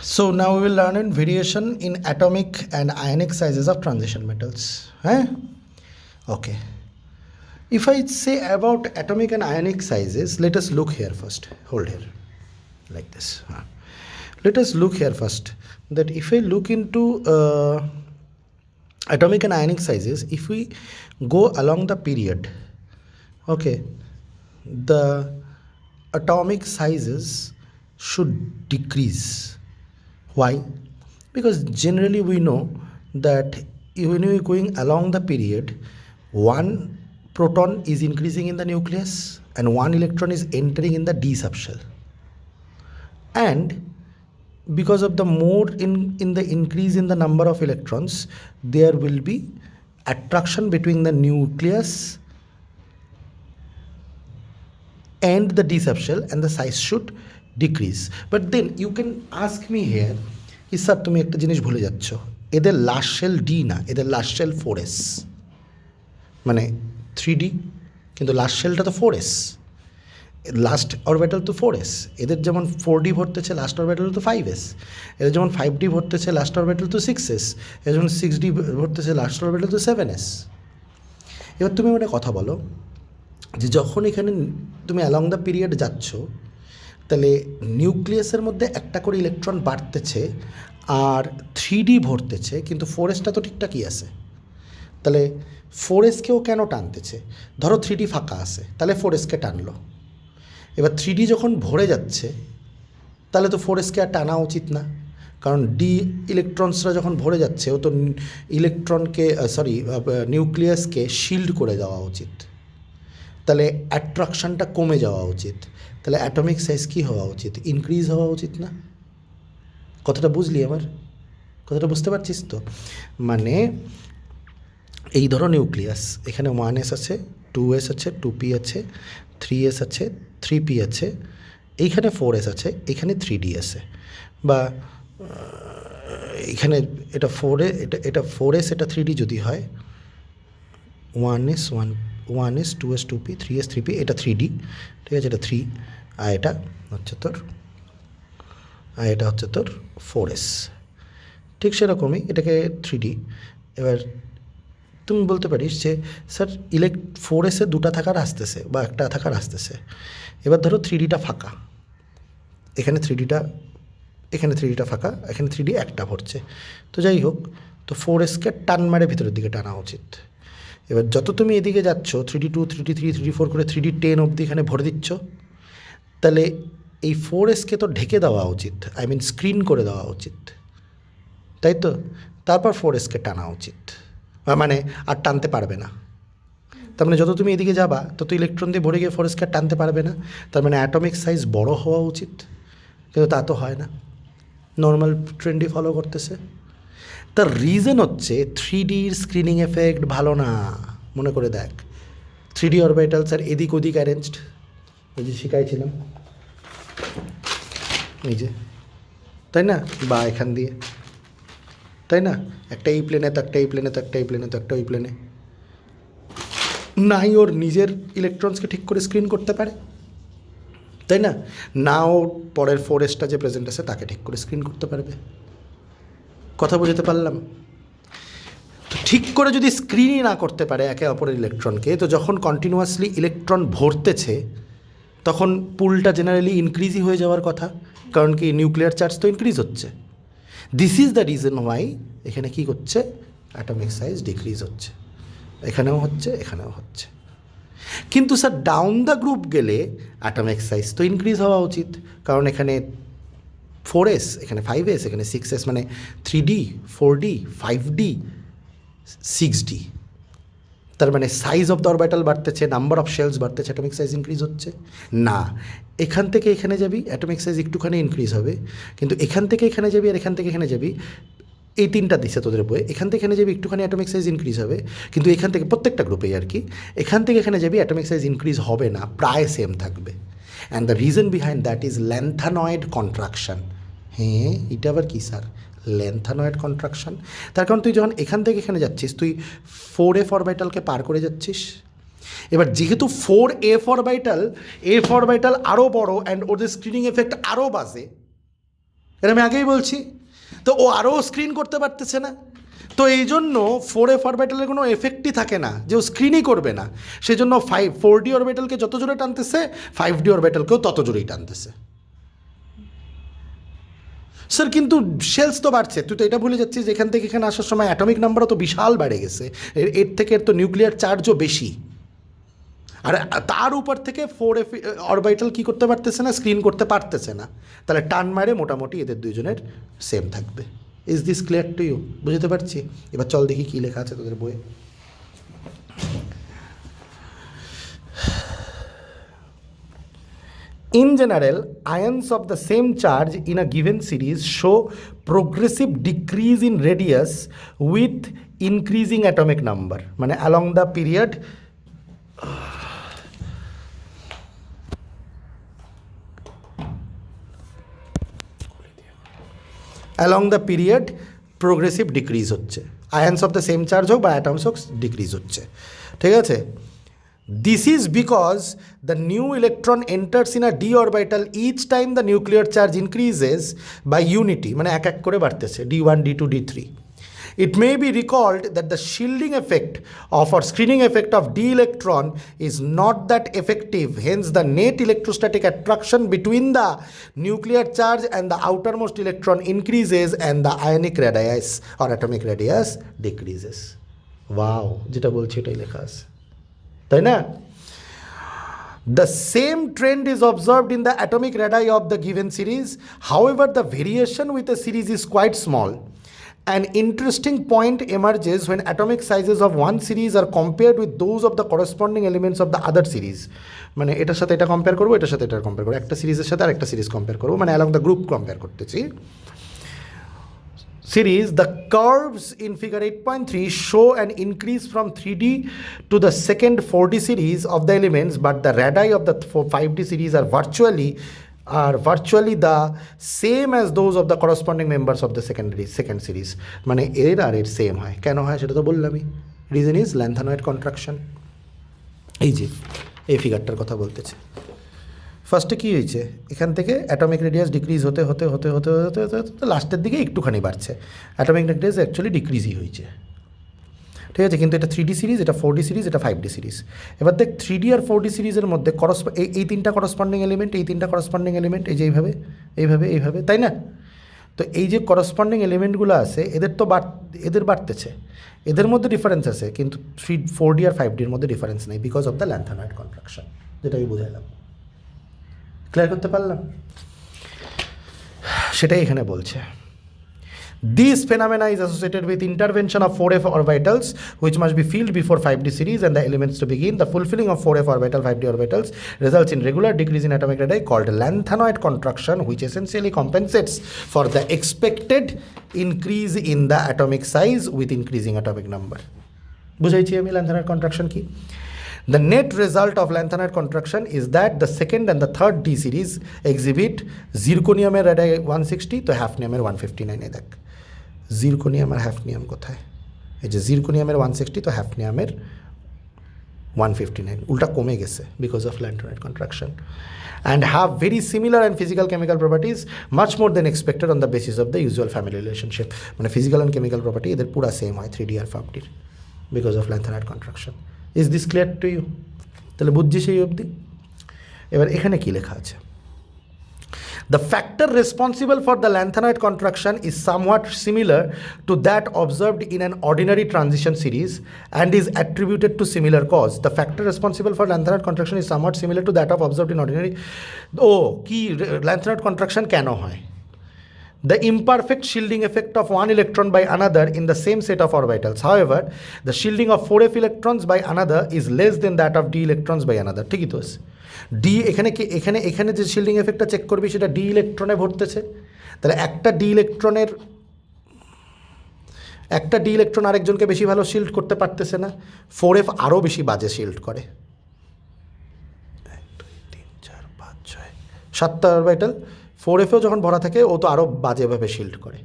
So now we will learn in variation in atomic and ionic sizes of transition metals. Okay. If I say about atomic and ionic sizes, let us look here first. Hold here, like this. Let us look here first. That if I look into atomic and ionic sizes, if we go along the period, okay, the atomic sizes should decrease. Why? Because generally we know that when we are going along the period, one proton is increasing in the nucleus and one electron is entering in the d subshell. And because of the more in the increase in the number of electrons, there will be attraction between the nucleus and the d subshell, and the size should decrease. But then you can ask me here, sir তুমি একটা জিনিস ভুলে যাচ্ছ, এদের last shell D না, এদের last shell 4s, মানে 3d, কিন্তু লাস্ট শেলটা তো 4s, লাস্ট অরবিটাল তো 4s। এদের যেমন 4d ভরতেছে লাস্ট অরবিটাল তো 5s, এদের যেমন 5d ভরতেছে লাস্ট অরবিটাল তো 6s, এদের যেমন 6d ভরতেছে লাস্ট অরবিটাল তো 7s। এবার তুমি একটা কথা বলো যে যখন এখানে তুমি অ্যালং দ্য পিরিয়ড যাচ্ছ, তাহলে নিউক্লিয়াসের মধ্যে একটা করে ইলেকট্রন বাড়তেছে আর 3d ভরতেছে, কিন্তু 4sটা তো ঠিকঠাকই আছে। তাহলে 4sকেও কেন টানতেছে? ধরো 3d ফাঁকা আছে, তাহলে 4sকে টানলো। এবার 3d যখন ভরে যাচ্ছে, তাহলে তো 4sকে আর টানা উচিত না, কারণ ডি ইলেকট্রনসরা যখন ভরে যাচ্ছে ও তো ইলেকট্রনকে নিউক্লিয়াসকে শিল্ড করে দেওয়া উচিত, তাহলে অ্যাট্রাকশানটা কমে যাওয়া উচিত, তাহলে অ্যাটমিক সাইজ কী হওয়া উচিত? ইনক্রিজ হওয়া উচিত না? কথাটা বুঝলি? আমার কথাটা বুঝতে পারছিস তো? মানে এই ধরো নিউক্লিয়াস, এখানে 1s আছে, 2s আছে, 2p আছে, 3s আছে, 3p আছে, এইখানে 4s আছে, এখানে 3d আছে, বা এখানে এটা 4a, এটা 4s, এটা 3d যদি হয়, 1s 2s 2p 3s 3p, এটা 3d, ঠিক আছে, এটা 3, আর এটা হচ্ছে তোর 4s। ঠিক সেরকমই এটাকে 3d। এবার তুমি বলতে পারিস যে স্যার 4s-এ দুটা থাকার আসতেছে বা একটা থাকার আসতেছে। এবার ধরো 3dটা ফাঁকা, এখানে 3dটা ফাঁকা, এখানে 3d একটা ভরছে, তো যাই হোক, তো 4sকে টান মারে ভিতরের দিকে টানা উচিত। এবার যত তুমি এদিকে যাচ্ছ 3d2 3d3 3d4 করে 3d10 অবধি এখানে ভরে দিচ্ছ, তাহলে এই 4sকে তো ঢেকে দেওয়া উচিত, স্ক্রিন করে দেওয়া উচিত, তাই তো? তারপর 4sকে টানা উচিত, মানে আর টানতে পারবে না। তার মানে যত তুমি এদিকে যাবা তত ইলেকট্রন দিয়ে ভরে গিয়ে 4sকে আর টানতে পারবে না, তার মানে অ্যাটমিক সাইজ বড় হওয়া উচিত, কিন্তু তা তো হয় না, নর্মাল ট্রেন্ডই ফলো করতেছে। তার রিজন হচ্ছে 3Dর স্ক্রিনিং এফেক্ট ভালো না। মনে করে দেখ, 3D অরবিটালস আর এদিক ওদিক অ্যারেঞ্জড, ওই যে শিখাইছিলাম, এই যে, তাই না? বা এখান দিয়ে, তাই না? একটা এই প্লেনে তো একটা এই প্লেনে তো একটা এই প্লেনে তো একটা ওই প্লেনে, নাই ওর নিজের ইলেকট্রনসকে ঠিক করে স্ক্রিন করতে পারে, তাই না? না ও পরের 4sটা যে প্রেজেন্ট আছে তাকে ঠিক করে স্ক্রিন করতে পারবে। কথা বুঝতে পারলাম? তো ঠিক করে যদি স্ক্রিনই না করতে পারে একে অপরের ইলেকট্রনকে, তো যখন কন্টিনিউয়াসলি ইলেকট্রন ভরতেছে তখন পুলটা জেনারেলি ইনক্রিজই হয়ে যাওয়ার কথা, কারণ কি নিউক্লিয়ার চার্জ তো ইনক্রিজ হচ্ছে। This is the reason why এখানে কী করছে, অ্যাটমিক সাইজ ডিক্রিজ হচ্ছে, এখানেও হচ্ছে, এখানেও হচ্ছে। কিন্তু স্যার ডাউন দ্য গ্রুপ গেলে অ্যাটমিক সাইজ তো ইনক্রিজ হওয়া উচিত, কারণ এখানে 4s, এখানে 5s, এখানে 6s, মানে 3d 4d 5d 6d, তার মানে সাইজ অফ দ্য অরবিটাল বাড়তেছে, নাম্বার অফ শেলস বাড়তেছে, অ্যাটমিক সাইজ ইনক্রিজ হচ্ছে না। এখান থেকে এখানে যাবি, অ্যাটমিক সাইজ একটুখানি ইনক্রিজ হবে, কিন্তু এখান থেকে এখানে যাবি আর এখান থেকে এখানে যাবি, এই তিনটা দিচ্ছে তোদের বইয়ে, এখান থেকে এখানে যাবি একটুখানি অ্যাটমিক সাইজ ইনক্রিজ হবে, কিন্তু এখান থেকে প্রত্যেকটা গ্রুপেই আর কি, এখান থেকে এখানে যাবি অ্যাটমিক সাইজ ইনক্রিজ হবে না, প্রায় সেম থাকবে। And the reason behind that is lanthanoid contraction. হ্যাঁ, এটা আবার কী স্যার? ল্যান্থানয়েড কন্ট্রাকশন। তার কারণ তুই যখন এখান থেকে এখানে যাচ্ছিস, তুই 4f অরবিটালকে পার করে যাচ্ছিস। এবার যেহেতু 4f অরবিটাল আরও বড় অ্যান্ড ওদের স্ক্রিনিং এফেক্ট আরও বাজে, এটা আমি আগেই বলছি। তো ও আরও স্ক্রিন করতে পারতেছে না, তো এই জন্য 4f অরবিটালের কোনো এফেক্টই থাকে না যে ও স্ক্রিনই করবে না, সেই জন্য 4d অরবিটালকে যত জোরে টানতেছে 5d অরবিটালকেও তত জোরেই টানতেছে। স্যার কিন্তু শেলস তো বাড়ছে, তুই তো এটা ভুলে যাচ্ছিস যে এখান থেকে এখানে আসার সময় অ্যাটমিক নাম্বারও তো বিশাল বেড়ে গেছে, এর থেকে এর তো নিউক্লিয়ার চার্জও বেশি, আর তার উপর থেকে 4f অরবিটাল কী করতে পারতেছে না, স্ক্রিন করতে পারতেছে না, তাহলে টান মারে মোটামুটি এদের দুজনের সেম থাকবে। Is this clear to you? বুঝতে পারছি? এবার চল দেখি কী লেখা আছে তোদের বইয়ে। In general, ions of the same charge in a given series show progressive decrease in radius with increasing atomic number. মানে along the period progressive decrease হচ্ছে, ions of the same charge হোক বা atoms হোক decrease হচ্ছে, ঠিক আছে? This is because the new electron enters in a d orbital each time the nuclear charge increases by unity, মানে এক এক করে বাড়তেছে, d1, d2, d3. It may be recalled that the shielding effect of or screening effect of d electron is not that effective, hence the net electrostatic attraction between the nuclear charge and the outermost electron increases and the ionic radius or atomic radius decreases. Wow, যেটা বলছি এটাই লেখা আছে, তাই না? The same trend is observed in the atomic radii of the given series. However, the variation with a series is quite small. An interesting point emerges when atomic sizes of one series are compared with those of the corresponding elements of the other series. মানে এটার সাথে এটা compare করবো, এটার সাথে এটা compare করবো, একটা সিরিজের সাথে আর একটা সিরিজ কম্পেয়ার করবো, মানে অ্যালং দ্য গ্রুপ কম্পেয়ার করতেছি। Series, the curves in figure 8.3 show an increase from 3D to the second 4D series of the elements, but the radii of the 5D series are virtually the same as those of the corresponding members of the second series. মানে এর আর এর same হয়, কেন হয় সেটা তো বললামই। Reason is lanthanoid contraction. এই যে এই ফিগারটার কথা বলতেছে, ফার্স্টে কী হয়েছে, এখান থেকে অ্যাটমিক রেডিয়াস ডিক্রিজ হতে হতে হতে হতে হতে হতে হতে লাস্টের দিকে একটুখানি বাড়ছে, অ্যাটমিক রেডিয়াস অ্যাকচুয়ালি ডিক্রিজই হয়েছে, ঠিক আছে? কিন্তু এটা 3D সিরিজ, এটা 4D সিরিজ, এটা 5D সিরিজ। এবার দেখ 3D আর 4D সিরিজের মধ্যে এই তিনটা করসপন্ডিং এলিমেন্ট, এই তিনটা করসপন্ডিং এলিমেন্ট, এই যে এইভাবে এইভাবে এইভাবে, তাই না? তো এই যে করসপন্ডিং এলিমেন্টগুলো আছে এদের তো এদের বাড়তেছে, এদের মধ্যে ডিফারেন্স আছে, কিন্তু 4D আর 5Dর মধ্যে ডিফারেন্স নেই বিকজ অফ দ্য ল্যান্থানয়েড কন্ট্রাকশন, যেটা আমি বুঝাইলাম। ক্লিয়ার করতে পারলাম? সেটাই এখানে বলছে। This phenomena is associated with intervention of 4f orbitals which must be filled before 5D series and the elements to begin. The fulfilling of 4f orbital 5D orbitals results in regular decrease in atomic radii called lanthanoid contraction, which essentially compensates for the expected increase in the atomic size with increasing atomic number. বুঝাইছি আমি lanthanoid contraction কি? The net result of lanthanoid contraction is that the second and the third D series exhibit zirconium radii 160 তো hafnium 159 এ দেখ zirconium আর হ্যাফনিয়াম কোথায়, এই যে জিরকোনিয়ামের 160 তো হ্যাফনিয়ামের 159, উল্টা কমে গেছে because of lanthanoid contraction, and have very similar and physical chemical properties much more than expected on the basis of the usual family relationship. মানে physical and chemical property এদের পুরা সেম হয় 3D আর 5D because of lanthanoid contraction. Is this clear to you? তাহলে বুঝছি সেই অবধি। এবার এখানে কী লেখা আছে, the factor responsible for the lanthanoid contraction is somewhat similar to that observed in an ordinary transition series and is attributed to similar cause. The factor responsible for lanthanoid contraction is somewhat similar to that of observed in ordinary. কি lanthanoid contraction কেন হয়? The imperfect shielding effect of one electron by another in the same set of orbitals. However, the shielding of 4f electrons by another is less than that of d electrons by another. ঠিকই তো আছে। D এখানে কি এখানে যে shielding এফেক্টটা check করবি সেটা D ইলেকট্রনে ভরতেছে, তাহলে একটা ডি ইলেকট্রন আরেকজনকে বেশি ভালো শিল্ড করতে পারতেছে না, 4f আরও বেশি বাজে শিল্ড করে। 1 2 3 4 5 6 7টা অরবিটাল 4fও যখন ভরা থাকে ও তো আরও বাজেভাবে শিল্ড করে,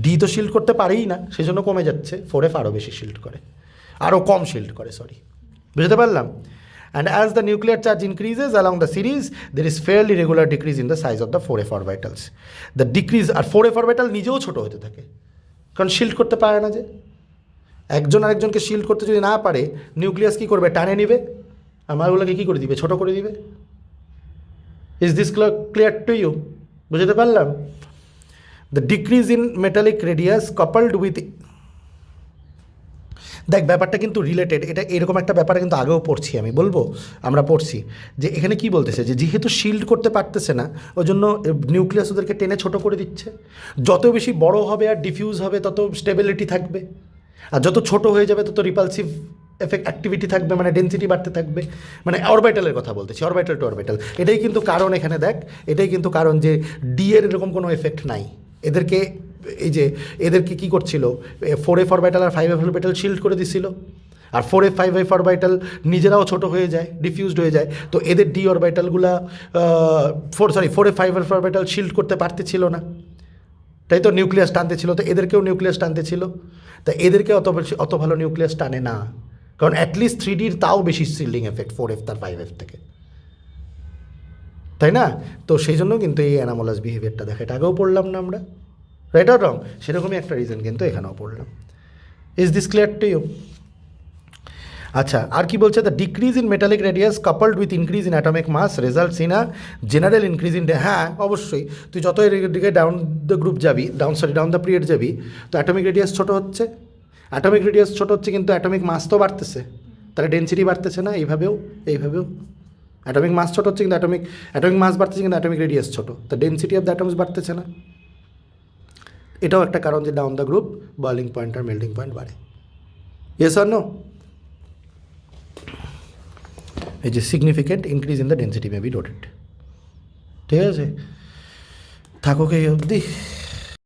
ডি তো শিল্ড করতে পারেই না সেজন্য কমে যাচ্ছে, 4f আরও বেশি শিল্ড করে, আরও কম শিল্ড করে, সরি, বুঝতে পারলাম? and as the nuclear charge increases along the series there is fairly regular decrease in the size of the 4f orbitals. The decrease R 4f orbital নিজেও ছোট হতে থাকে, কারণ শিল্ড করতে পারে না, যে একজন আরেকজনকে শিল্ড করতে যদি না পারে নিউক্লিয়াস কী করবে, টানে নিবে আর মালগুলোকে কী করে দিবে, ছোট করে দিবে। Is this clear to you? বুঝতে পারলাম? The decrease in metallic radius coupled with, দেখ ব্যাপারটা কিন্তু রিলেটেড, এটা এরকম একটা ব্যাপারে কিন্তু আগেও পড়ছি, আমি বলবো আমরা পড়ছি যে এখানে কি বলতেছে, যে যেহেতু শিল্ড করতে পারতেছে না ওই জন্য নিউক্লিয়াস ওদেরকে টেনে ছোট করে দিচ্ছে। যত বেশি বড় হবে আর ডিফিউজ হবে তত স্টেবিলিটি থাকবে, আর যত ছোট হয়ে যাবে তত রিপালসিভ এফেক্ট অ্যাক্টিভিটি থাকবে, মানে ডেন্সিটি বাড়তে থাকবে, মানে অরবিটালের কথা বলতেছি, অরবিটাল টু অরবিটাল। এটাই কিন্তু কারণ, এখানে দেখ এটাই কিন্তু কারণ যে ডি এর এরকম কোনো এফেক্ট নাই। এদেরকে এই যে এদেরকে কী করছিল, 4f অরবিটাল আর 5f অরবিটাল শিল্ড করে দিছিল, আর 4f 5f অরবিটাল নিজেরাও ছোট হয়ে যায়, ডিফিউজড হয়ে যায়, তো এদের D অরবিটালগুলা 4f 5f orbital shield করতে পারতেছিল না, তাই তো নিউক্লিয়াস টানতে ছিল, তো এদেরকেও নিউক্লিয়াস টানতে ছিল, তা এদেরকে অত ভালো নিউক্লিয়াস টানে না, কারণ অ্যাটলিস্ট 3Dর তাও বেশি শিল্ডিং এফেক্ট 4f তার 5f থেকে, তাই না? তো সেই জন্য কিন্তু এই অ্যানামোলাস বিহেভিয়ারটা দেখা, এটা আগেও পড়লাম না আমরা, রাইট অর রং? সেরকমই একটা রিজন কিন্তু এখানেও পড়লাম। Is this clear to you? আচ্ছা, আর কি বলছে, the decrease in metallic radius coupled with increase in atomic mass results in a general increase in, হ্যাঁ অবশ্যই, তুই যত এর দিকে ডাউন দ্য গ্রুপ যাবি, ডাউন দ্য পিরিয়ড যাবি, তো অ্যাটমিক রেডিয়াস ছোটো হচ্ছে, অ্যাটমিক রেডিয়াস ছোটো হচ্ছে কিন্তু অ্যাটমিক মাস তো বাড়তেছে, তাহলে ডেন্সিটি বাড়তেছে না, এইভাবেও অ্যাটমিক মাস ছোটো হচ্ছে কিন্তু অ্যাটমিক মাস বাড়তেছে কিন্তু অ্যাটমিক রেডিয়াস ছোটো, তো ডেন্সিটি অফ দ্য অ্যাটমস বাড়তেছে না। এটাও একটা কারণ যে down the group boiling point আর মেল্টিং পয়েন্ট বাড়ে। Yes or no? এই যে significant increase in the density may be noted. ঠিক আছে, থাকুক এই অবধি।